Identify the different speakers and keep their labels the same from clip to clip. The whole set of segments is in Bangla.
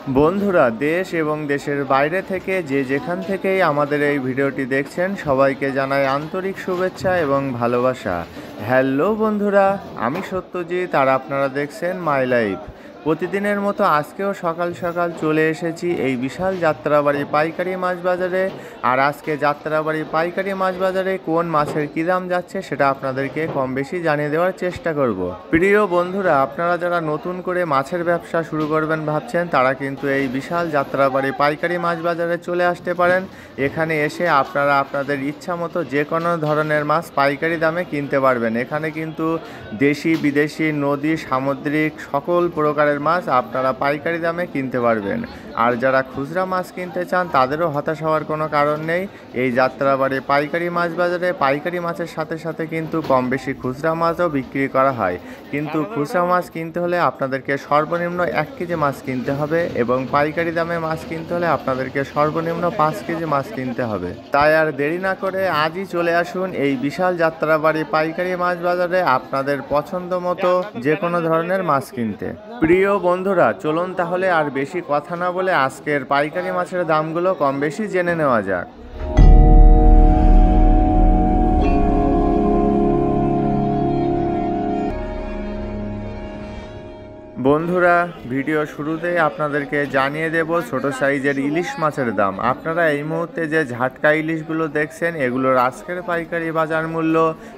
Speaker 1: বন্ধুরা, দেশ এবং দেশের বাইরে থেকে যে যেখান থেকেই আমাদের এই ভিডিওটি দেখছেন সবাইকে জানাই আন্তরিক শুভেচ্ছা এবং ভালোবাসা। হ্যালো বন্ধুরা, আমি সত্যজিৎ আর আপনারা দেখছেন মাই লাইফ। প্রতিদিনের মতো আজকেও সকাল সকাল চলে এসেছি এই বিশাল যাত্রাবাড়ি পাইকারি মাছ বাজারে। আর আজকে যাত্রাবাড়ি পাইকারি মাছ বাজারে কোন মাছের কী দাম যাচ্ছে সেটা আপনাদেরকে কম বেশি জানিয়ে দেওয়ার চেষ্টা করব। প্রিয় বন্ধুরা, আপনারা যারা নতুন করে মাছের ব্যবসা শুরু করবেন ভাবছেন তারা কিন্তু এই বিশাল যাত্রাবাড়ি পাইকারি মাছ বাজারে চলে আসতে পারেন। এখানে এসে আপনারা আপনাদের ইচ্ছা মতো যে কোনো ধরনের মাছ পাইকারি দামে কিনতে পারবেন। এখানে কিন্তু দেশি বিদেশি নদী সামুদ্রিক সকল প্রকারের মাছ আপনারা পাইকারি দামে কিনতে পারবেন। আর যারা খুচরা মাছ কিনতে চান তাদেরও হতাশ হওয়ার কোনো কারণ নেই। এই যাত্রাবাড়ি পাইকারি মাছ বাজারে পাইকারি মাছের সাথে সাথে কিন্তু কম বেশি খুচরা মাছও বিক্রি করা হয়। কিন্তু খুচরা মাছ কিনতে হলে আপনাদেরকে সর্বনিম্ন 1 কেজি মাছ কিনতে হবে এবং পাইকারি দামে মাছ কিনতে হলে আপনাদেরকে সর্বনিম্ন 5 কেজি মাছ কিনতে হবে। তাই আর দেরি না করে আজই চলে আসুন এই বিশাল যাত্রাবাড়ি পাইকারি মাছ বাজারে আপনাদের পছন্দ মতো যে কোনো ধরনের মাছ কিনতে। প্রিয় বন্ধুরা, চলুন তাহলে আর বেশি কথা না বলে আজকের পাইকারি মাছের দামগুলো কম বেশি জেনে নেওয়া যাক। বন্ধুরা, ভিডিও শুরুতেই আপনাদেরকে জানিয়ে দেব ছোট সাইজের ইলিশ মাছের দাম। আপনারা এই মুহূর্তে যে ঝাটকা ইলিশগুলো দেখছেন এগুলোর আজকের পাইকারি বাজার মূল্য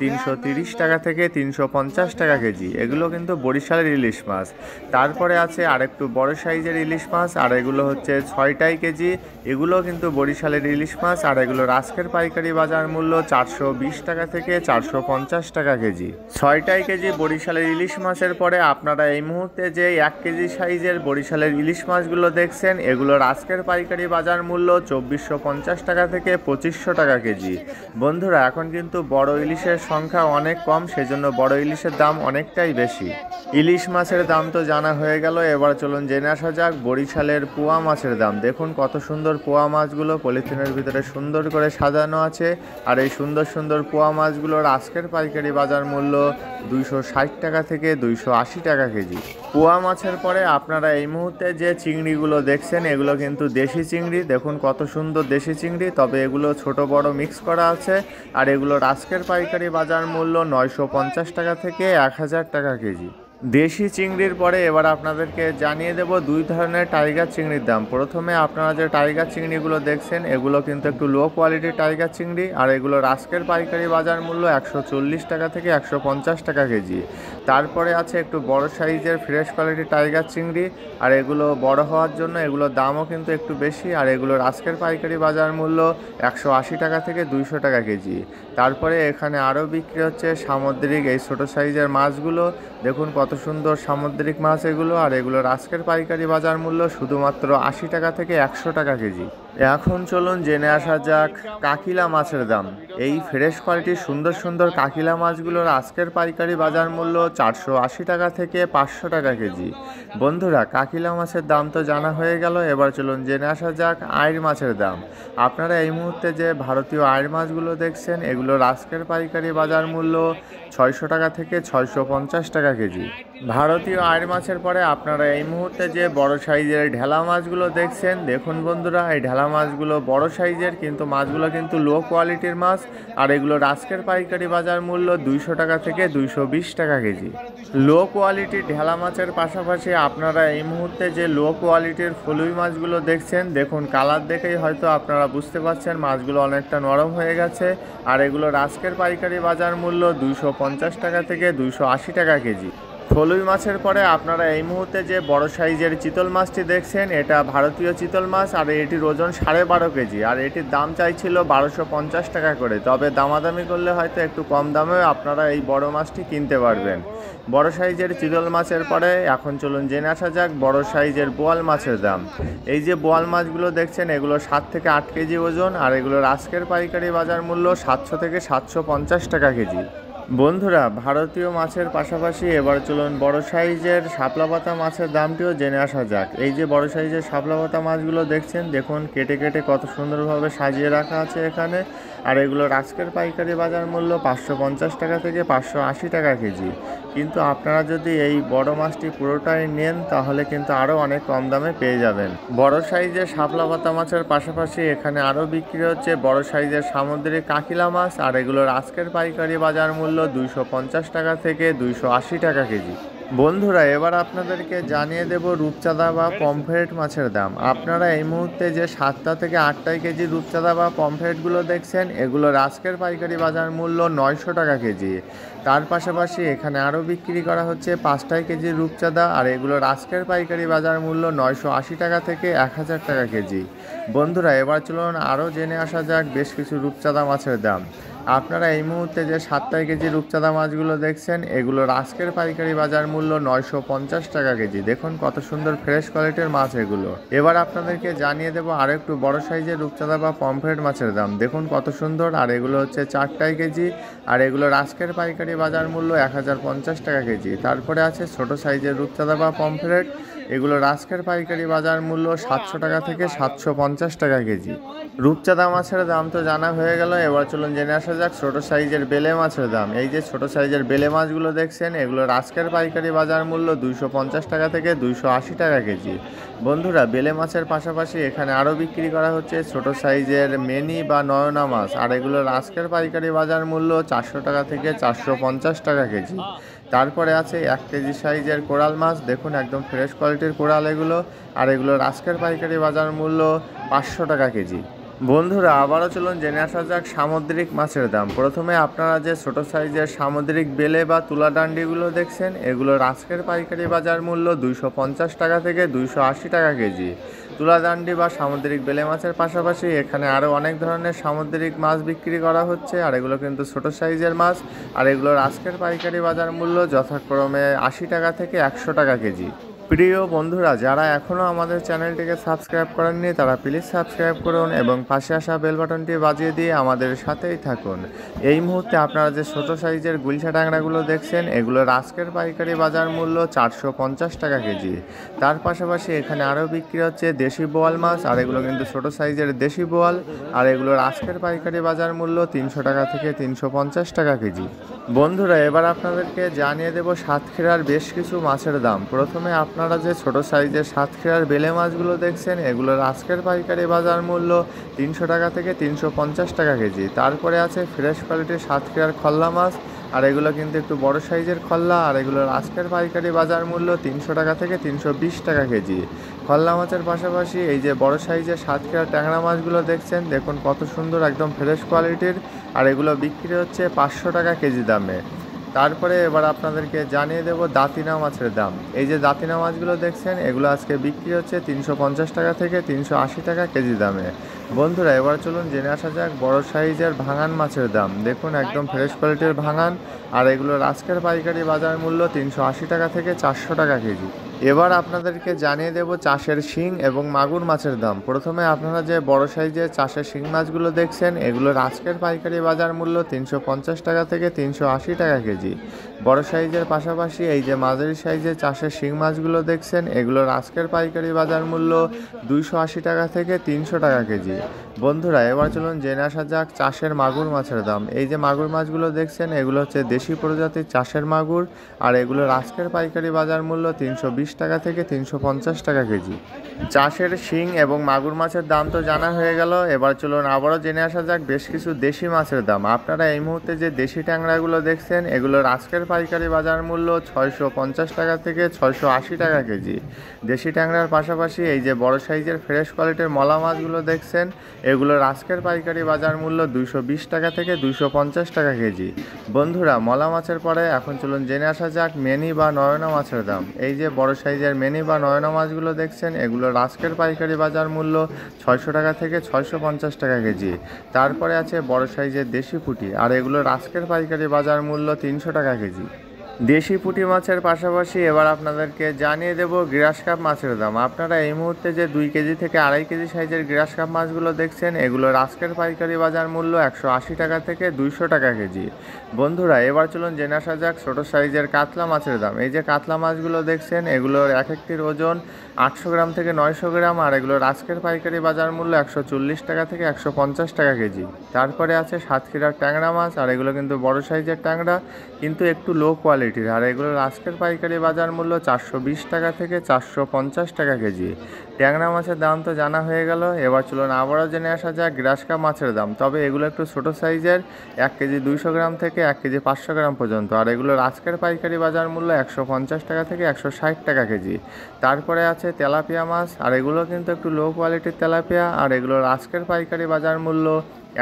Speaker 1: 330 টাকা থেকে 350 টাকা কেজি। এগুলো কিন্তু বরিশালের ইলিশ মাছ। তারপরে আছে আরেকটু বড় সাইজের ইলিশ মাছ, আর এগুলো হচ্ছে 6টাই কেজি। এগুলো কিন্তু বরিশালের ইলিশ মাছ, আর এগুলোর আজকের পাইকারি বাজার মূল্য 420 টাকা থেকে 450 টাকা কেজি। 6টাই কেজি বরিশালের ইলিশ মাছের পরে আপনারা এই মুহূর্তে যে 1 কেজি সাইজের বরিশালের ইলিশ মাছগুলো দেখছেন এগুলোর আজকের পাইকারি বাজার মূল্য 2450 টাকা থেকে 2500 টাকা কেজি। বন্ধুরা, এখন কিন্তু বড় ইলিশের সংখ্যা অনেক কম, সেজন্য বড় ইলিশের দাম অনেকটাই বেশি। ইলিশ মাছের দাম তো জানা হয়ে গেল, এবার চলুন জেনে আসা যাক বরিশালের পোয়া মাছের দাম। দেখুন কত সুন্দর পোয়া মাছগুলো পলিথিনের ভিতরে সুন্দর করে সাজানো আছে। আর এই সুন্দর সুন্দর পোয়া মাছগুলোর আজকের পাইকারি বাজার মূল্য 260 টাকা থেকে 280 টাকা কেজি। পোয়া মাছের পরে আপনারা এই মুহূর্তে যে চিংড়িগুলো দেখছেন এগুলো কিন্তু দেশি চিংড়ি। দেখুন কত সুন্দর দেশি চিংড়ি, তবে এগুলো ছোট বড় মিক্স করা আছে। আর এগুলোর আজকের পাইকারি বাজার মূল্য 950 টাকা থেকে 1000 টাকা কেজি। দেশি চিংড়ির পরে এবার আপনাদেরকে জানিয়ে দেব 2 ধরনের টাইগার চিংড়ির দাম। প্রথমে আপনারা যে টাইগার চিংড়িগুলো দেখছেন এগুলো কিন্তু একটু লো কোয়ালিটির টাইগার চিংড়ি, আর এগুলোর আজকের পাইকারি বাজার মূল্য 140 টাকা থেকে 150 টাকা কেজি। তারপরে আছে একটু বড় সাইজের ফ্রেশ কোয়ালিটির টাইগার চিংড়ি, আর এগুলো বড় হওয়ার জন্য এগুলোর দামও কিন্তু একটু বেশি, আর এগুলোর আজকের পাইকারি বাজার মূল্য 180 টাকা থেকে 200 টাকা কেজি। তারপরে এখানে আরও বিক্রি হচ্ছে সামুদ্রিক এই ছোটো সাইজের মাছগুলো। দেখুন কত সুন্দর সামুদ্রিক মাছ এগুলো, আর এগুলোর আজকের পাইকারি বাজার মূল্য শুধুমাত্র 80 টাকা থেকে 100 টাকা কেজি। এখন চলুন জেনে আসা যাক কাকিলা মাছের দাম। এই ফ্রেশ কোয়ালিটির সুন্দর সুন্দর কাকিলা মাছগুলোর আজকের পাইকারি বাজার মূল্য 480 টাকা থেকে 500 টাকা কেজি। বন্ধুরা, কাকিলা মাছের দাম তো জানা হয়ে গেল, এবার চলুন জেনে আসা যাক আইড় মাছের দাম। আপনারা এই মুহূর্তে যে ভারতীয় আইড় মাছগুলো দেখছেন এগুলোর আজকের পাইকারি বাজার মূল্য 600 টাকা থেকে 650 টাকা কেজি। ভারতীয় আইড় মাছের পরে আপনারা এই মুহূর্তে যে বড় সাইজের ঢেলা মাছগুলো দেখছেন, দেখুন বন্ধুরা এই ঢেলা মাছগুলো বড় সাইজের, কিন্তু মাছগুলো কিন্তু লো কোয়ালিটির মাছ। আর এগুলোর আজকের পাইকারি বাজার মূল্য 200 টাকা থেকে 220 টাকা কেজি। লো কোয়ালিটির ঢেলা মাছের পাশাপাশি আপনারা এই মুহূর্তে যে লো কোয়ালিটির ফলুই মাছগুলো দেখছেন, দেখুন কালার দেখেই হয়তো আপনারা বুঝতে পারছেন মাছগুলো অনেকটা নরম হয়ে গেছে। আর এগুলোর আজকের পাইকারি বাজার মূল্য 250 টাকা থেকে 280 টাকা কেজি। ফলুই মাছের পরে আপনারা এই মুহূর্তে যে বড় সাইজের চিতল মাছটি দেখছেন এটা ভারতীয় চিতল মাছ, আর এটির ওজন 12.5 কেজি। আর এটির দাম চাইছিল 1250 টাকা করে, তবে দামাদামি করলে হয়তো একটু কম দামেও আপনারা এই বড় মাছটি কিনতে পারবেন। বড় সাইজের চিতল মাছের পরে এখন চলুন জেনে আসা যাক বড় সাইজের বোয়াল মাছের দাম। এই যে বোয়াল মাছগুলো দেখছেন এগুলো 7 থেকে 8 কেজি ওজন, আর এগুলোর আজকের পাইকারি বাজার মূল্য 700 থেকে 750 টাকা কেজি। বন্ধুরা, ভারতীয় মাছের পাশাপাশি এবার চলুন বড় সাইজের শাপলা পাতা মাছের দামটিও জেনে আসা যাক। এই যে বড় সাইজের শাপলা পাতা মাছগুলো দেখছেন, দেখুন কেটে কেটে কত সুন্দরভাবে সাজিয়ে রাখা আছে এখানে। আর এগুলোর আজকের পাইকারি বাজার মূল্য 550 টাকা থেকে 580 টাকা কেজি। কিন্তু আপনারা যদি এই বড় মাছটি পুরোটাই নেন তাহলে কিন্তু আরও অনেক কম দামে পেয়ে যাবেন। বড় সাইজের শাপলা পাতা মাছের পাশাপাশি এখানে আরও বিক্রি হচ্ছে বড় সাইজের সামুদ্রিক কাকিলা মাছ, আর এগুলোর আজকের পাইকারি বাজার মূল্য 250 টাকা থেকে 280 টাকা কেজি। বন্ধুরা, এবার আপনাদেরকে জানিয়ে দেব রূপচাঁদা বা পমফ্রেট মাছের দাম। আপনারা এই মুহূর্তে যে 7টা থেকে 8টায় কেজি রূপচাঁদা বা পমফ্রেটগুলো দেখছেন এগুলোর আজকের পাইকারি বাজার মূল্য 900 টাকা কেজি। তার পাশাপাশি এখানে আরও বিক্রি করা হচ্ছে 5টায় কেজি রূপচাঁদা, আর এগুলোর আজকের পাইকারি বাজার মূল্য 980 টাকা থেকে 1000 টাকা কেজি। বন্ধুরা, এবার চলুন আরও জেনে আসা যাক বেশ কিছু রূপচাঁদা মাছের দাম। আপনারা এই মুহূর্তে যে 7টায় কেজি রূপচাঁদা মাছগুলো দেখছেন এগুলোর আজকের পাইকারি বাজার মূল্য 950 টাকা কেজি। দেখুন কত সুন্দর ফ্রেশ কোয়ালিটির মাছ এগুলো। এবার আপনাদেরকে জানিয়ে দেবো আরও একটু বড় সাইজের রূপচাঁদা বা পমফ্রেট মাছের দাম। দেখুন কত সুন্দর, আর এগুলো হচ্ছে 4টায় কেজি, আর এগুলোর আজকের পাইকারি বাজার মূল্য 1050 টাকা কেজি। তারপরে আছে ছোট সাইজের রূপচাঁদা বা পমফ্রেট, এগুলোর আজকের পাইকারি বাজার মূল্য 700 টাকা থেকে 750 টাকা কেজি। রূপচাঁদা মাছের দাম তো জানা হয়ে গেল, এবার চলুন জেনে আসা যাক ছোট সাইজের বেলে মাছের দাম। এই যে ছোট সাইজের বেলে মাছগুলো দেখছেন এগুলোর আজকের পাইকারি বাজার মূল্য 250 টাকা থেকে 280 টাকা কেজি। বন্ধুরা, বেলে মাছের পাশাপাশি এখানে আরও বিক্রি করা হচ্ছে ছোট সাইজের মেনি বা নয়না মাছ, আর এগুলোর আজকের পাইকারি বাজার মূল্য 400 টাকা থেকে 450 টাকা কেজি। তারপরে আছে 1 কেজি সাইজের কোরাল মাছ। দেখুন একদম ফ্রেশ কোয়ালিটির কোরাল এগুলো, আর এগুলোর আজকের পাইকারি বাজার মূল্য 500 টাকা কেজি। বন্ধুরা, আবারও চলুন জেনে আসা যাক সামুদ্রিক মাছের দাম। প্রথমে আপনারা যে ছোট সাইজের সামুদ্রিক বেলে বা তুলাডান্ডিগুলো দেখছেন এগুলোর আজকের পাইকারি বাজার মূল্য 250 টাকা থেকে 280 টাকা কেজি। তুলাডান্ডি বা সামুদ্রিক বেলে মাছের পাশাপাশি এখানে আরও অনেক ধরনের সামুদ্রিক মাছ বিক্রি করা হচ্ছে, আর এগুলো কিন্তু ছোট সাইজের মাছ, আর এগুলোর আজকের পাইকারি বাজার মূল্য যথাক্রমে 80 টাকা থেকে 100 টাকা কেজি। প্রিয় বন্ধুরা, যারা এখনও আমাদের চ্যানেলটিকে সাবস্ক্রাইব করেননি তারা প্লিজ সাবস্ক্রাইব করুন এবং পাশে আসা বেল বাটনটি বাজিয়ে দিয়ে আমাদের সাথেই থাকুন। এই মুহূর্তে আপনারা যে ছোট সাইজের গুলশা ট্যাংরাগুলো দেখছেন এগুলোর আজকের পাইকারি বাজার মূল্য 450 টাকা কেজি। তার পাশাপাশি এখানে আরও বিক্রি হচ্ছে দেশি বোয়াল মাছ, আর এগুলো কিন্তু ছোট সাইজের দেশি বোয়াল, আর এগুলোর আজকের পাইকারি বাজার মূল্য 300 টাকা থেকে 350 টাকা কেজি। বন্ধুরা, এবার আপনাদেরকে জানিয়ে দেব সাতক্ষীরার বেশ কিছু মাছের দাম। প্রথমে আপনারা যে ছোট সাইজের সাতক্ষীরার বেলে মাছগুলো দেখছেন এগুলোর আজকের পাইকারি বাজার মূল্য 300 টাকা থেকে 350 টাকা কেজি। তারপরে আছে ফ্রেশ কোয়ালিটির সাতক্ষীরার খল্লা মাছ, আর এগুলো কিন্তু একটু বড় সাইজের খল্লা, আর এগুলোর আজকের পাইকারি বাজার মূল্য 300 টাকা থেকে 320 টাকা কেজি। খল্লা মাছের পাশাপাশি এই যে বড় সাইজের সাতক্ষীরার ট্যাংরা মাছগুলো দেখছেন দেখুন কত সুন্দর একদম ফ্রেশ কোয়ালিটির, আর এগুলো বিক্রি হচ্ছে 500 টাকা কেজি দামে। তারপরে এবার আপনাদেরকে জানিয়ে দেব দাতিনা মাছের দাম। এই যে দাতিনা মাছগুলো দেখছেন এগুলো আজকে বিক্রি হচ্ছে 350 টাকা থেকে 380 টাকা কেজি দামে। বন্ধুরা, এবার চলুন জেনে আসা যাক বড় সাইজের ভাঙান মাছের দাম। দেখুন একদম ফ্রেশ কোয়ালিটির ভাঙান, আর এগুলোর আজকের পাইকারি বাজার মূল্য 380 টাকা থেকে 400 টাকা কেজি। এবার আপনাদেরকে জানিয়ে দেব চাষের শিং এবং মাগুর মাছের দাম। প্রথমে আপনারা যে বড় সাইজের চাষের শিং মাছগুলো দেখছেন এগুলোর আজকের পাইকারি বাজার মূল্য 350 টাকা থেকে 380 টাকা কেজি। বড় সাইজের পাশাপাশি এই যে মাঝারি সাইজের চাষের শিং মাছগুলো দেখছেন এগুলোর আজকের পাইকারি বাজার মূল্য 280 টাকা থেকে 300 টাকা কেজি। বন্ধুরা, এবার চলুন জেনে আসা যাক চাষের মাগুর মাছের দাম। এই যে মাগুর মাছগুলো দেখছেন এগুলো হচ্ছে দেশি প্রজাতির চাষের মাগুর, আর এগুলোর আজকের পাইকারি বাজার মূল্য 320 টাকা থেকে 350 টাকা কেজি। চাষের শিং এবং মাগুর মাছের দাম তো জানা হয়ে গেল, এবার চলুন আবারও জেনে আসা যাক বেশ কিছু দেশি মাছের দাম। আপনারা এই মুহূর্তে যে দেশি ট্যাংরাগুলো দেখছেন এগুলোর আজকের পাইকারি বাজার মূল্য 650 টাকা থেকে 680 টাকা কেজি। দেশি ট্যাংরার পাশাপাশি এই যে বড় সাইজের ফ্রেশ কোয়ালিটির মলা মাছগুলো দেখছেন এগুলোর আজকের পাইকারি বাজার মূল্য 220 টাকা থেকে 250 টাকা কেজি। বন্ধুরা, মলা মাছের পরে এখন চলুন জেনে আসা যাক মেনি বা নয়না মাছের দাম। এই যে বড় সাইজের মেনি বা নয়না মাছগুলো দেখছেন এগুলোর আজকের পাইকারি বাজার মূল্য 600 টাকা থেকে 650 টাকা কেজি। তারপরে আছে বড় সাইজের দেশি পুঁটি, আর এগুলোর আজকের পাইকারি বাজার মূল্য 300 টাকা কেজি। দেশি পুঁটি মাছের পাশাপাশি এবার আপনাদেরকে জানিয়ে দেব গ্রাস কাপ মাছের দাম। আপনারা এই মুহূর্তে যে 2 কেজি থেকে 2.5 কেজি সাইজের গ্রাস কাপ মাছগুলো দেখছেন, এগুলোর আজকের পাইকারি বাজার মূল্য 180 টাকা থেকে 200 টাকা কেজি। বন্ধুরা, এবার চলুন জেনে আসা যাক ছোটো সাইজের কাতলা মাছের দাম। এই যে কাতলা মাছগুলো দেখছেন, এগুলোর এক একটির ওজন 800 গ্রাম থেকে 900 গ্রাম, আর এগুলোর আজকের পাইকারি বাজার মূল্য 140 টাকা থেকে 150 টাকা কেজি। তারপরে আছে সাতক্ষীরার ট্যাংরা মাছ, আর এগুলো কিন্তু বড় সাইজের ট্যাংরা, কিন্তু একটু লো কোয়ালিটির, আর এগুলোর আজকের পাইকারি বাজার মূল্য 420 টাকা থেকে 450 টাকা কেজি। ট্যাংরা মাছের দাম তো জানা হয়ে গেল, এবার চলুন আবারও জেনে আসা যাক গ্রাস কাপ মাছের দাম। তবে এগুলো একটু ছোটো সাইজের, 1 কেজি 200 গ্রাম থেকে 1 কেজি 500 গ্রাম পর্যন্ত, আর এগুলোর আজকের পাইকারি বাজার মূল্য 150 টাকা থেকে 160 টাকা কেজি। তারপরে আছে তেলাপিয়া মাছ, আর এগুলো কিন্তু একটু লো কোয়ালিটির তেলাপিয়া, আর এগুলোর আজকের পাইকারি বাজার মূল্য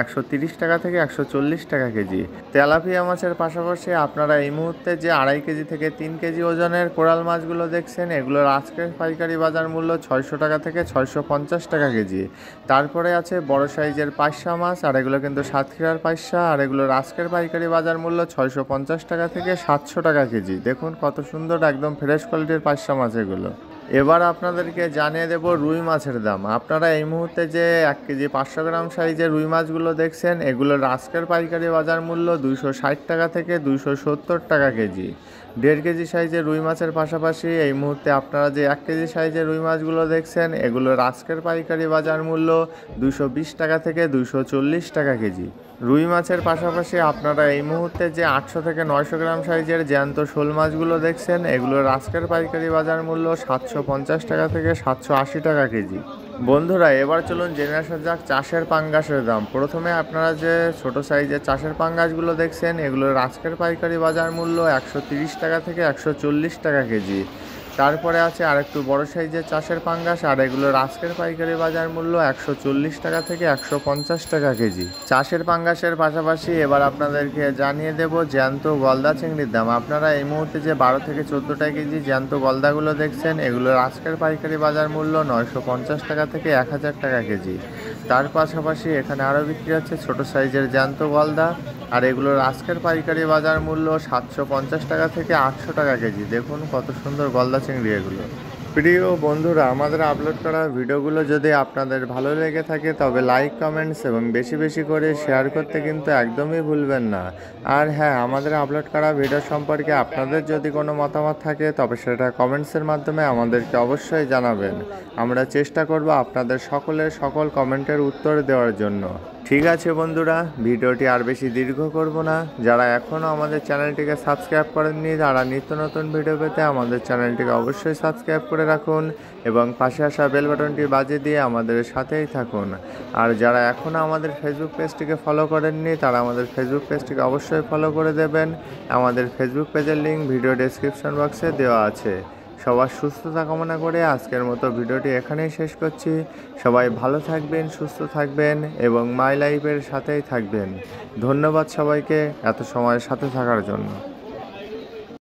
Speaker 1: 130 টাকা থেকে 140 টাকা কেজি। তেলাপিয়া মাছের পাশাপাশি আপনারা এই মুহূর্তে যে 2.5 কেজি থেকে 3 কেজি ওজনের কোরাল মাছগুলো দেখছেন, এগুলোর আজকের পাইকারি বাজার মূল্য 600 টাকা থেকে 650 টাকা কেজি। তারপরে আছে বড় সাইজের পাইসা মাছ, আর এগুলো কিন্তু সাতক্ষীরার পাইসা, আর এগুলোর আজকের পাইকারি বাজার মূল্য 650 টাকা থেকে 700 টাকা কেজি। দেখুন কত সুন্দর একদম ফ্রেশ কোয়ালিটির পাইসা মাছ এগুলো। এবার আপনাদেরকে জানিয়ে দেব রুই মাছের দাম। আপনারা এই মুহূর্তে যে 1 কেজি 500 গ্রাম সাইজের রুই মাছগুলো দেখছেন, এগুলোর আজকের পাইকারি বাজার মূল্য 260 টাকা থেকে 270 টাকা কেজি। 1.5 কেজি সাইজের রুই মাছের পাশাপাশি এই মুহূর্তে আপনারা যে 1 কেজি সাইজের রুই মাছগুলো দেখছেন, এগুলোর আজকের পাইকারি বাজার মূল্য 220 টাকা থেকে 240 টাকা কেজি। রুই মাছের পাশাপাশি আপনারা এই মুহূর্তে যে 800 থেকে 900 গ্রাম সাইজের জ্যান্ত শোল মাছগুলো দেখছেন, এগুলোর আজকের পাইকারি বাজার মূল্য 750 টাকা থেকে 780 টাকা কেজি। বন্ধুরা, এবার চলুন জেনে আসা যাক চাষের পাঙ্গাসের দাম। প্রথমে আপনারা যে ছোট সাইজের চাষের পাঙ্গাসগুলো দেখছেন, এগুলোর আজকের পাইকারি বাজার মূল্য 130 টাকা থেকে 140 টাকা কেজি। তারপরে আছে আরেকটু বড় সাইজের চাষের পাঙ্গাস, আর এগুলোর আজকের পাইকারি বাজার মূল্য 140 টাকা থেকে 150 টাকা কেজি। চাষের পাঙ্গাসের পাশাপাশি এবার আপনাদেরকে জানিয়ে দেব জ্যান্ত গলদা চিংড়ির দাম। আপনারা এই মুহূর্তে যে 12 থেকে 14 কেজি জ্যান্ত গলদাগুলো দেখছেন, এগুলোর আজকের পাইকারি বাজার মূল্য 950 টাকা থেকে 1000 টাকা কেজি। তার পাশাপাশি এখানে আরও বিক্রি হচ্ছে ছোট সাইজের জ্যান্ত গলদা, আর এগুলোর আজকের পাইকারি বাজার মূল্য 750 টাকা থেকে 800 টাকা কেজি। দেখুন কত সুন্দর গলদা চিংড়ি এগুলো। প্রিয় বন্ধুরা, আমাদের আপলোড করা ভিডিওগুলো যদি আপনাদের ভালো লেগে থাকে তবে লাইক, কমেন্টস এবং বেশি বেশি করে শেয়ার করতে কিন্তু একদমই ভুলবেন না। আর হ্যাঁ, আমাদের আপলোড করা ভিডিও সম্পর্কে আপনাদের যদি কোনো মতামত থাকে তবে সেটা কমেন্টসের মাধ্যমে আমাদেরকে অবশ্যই জানাবেন। আমরা চেষ্টা করব আপনাদের সকলের সকল কমেন্টের উত্তর দেওয়ার জন্য। ঠিক আছে বন্ধুরা, ভিডিওটি আর বেশি দীর্ঘ করব না। যারা এখনও আমাদের চ্যানেলটিকে সাবস্ক্রাইব করেননি, তারা নিত্য নতুন ভিডিও পেতে আমাদের চ্যানেলটিকে অবশ্যই সাবস্ক্রাইব করে রাখুন এবং পাশে আসা বেল বাটনটি বাজিয়ে দিয়ে আমাদের সাথেই থাকুন। আর যারা এখনও আমাদের ফেসবুক পেজটিকে ফলো করেননি, তারা আমাদের ফেসবুক পেজটিকে অবশ্যই ফলো করে দেবেন। আমাদের ফেসবুক পেজের লিঙ্ক ভিডিও ডেসক্রিপশন বক্সে দেওয়া আছে। সবার সুস্থতা কামনা করে আজকের মতো ভিডিওটি এখানেই শেষ করছি। সবাই ভালো থাকবেন, সুস্থ থাকবেন এবং মাই লাইফের সাথেই থাকবেন। ধন্যবাদ সবাইকে এত সময় সাথে থাকার জন্য।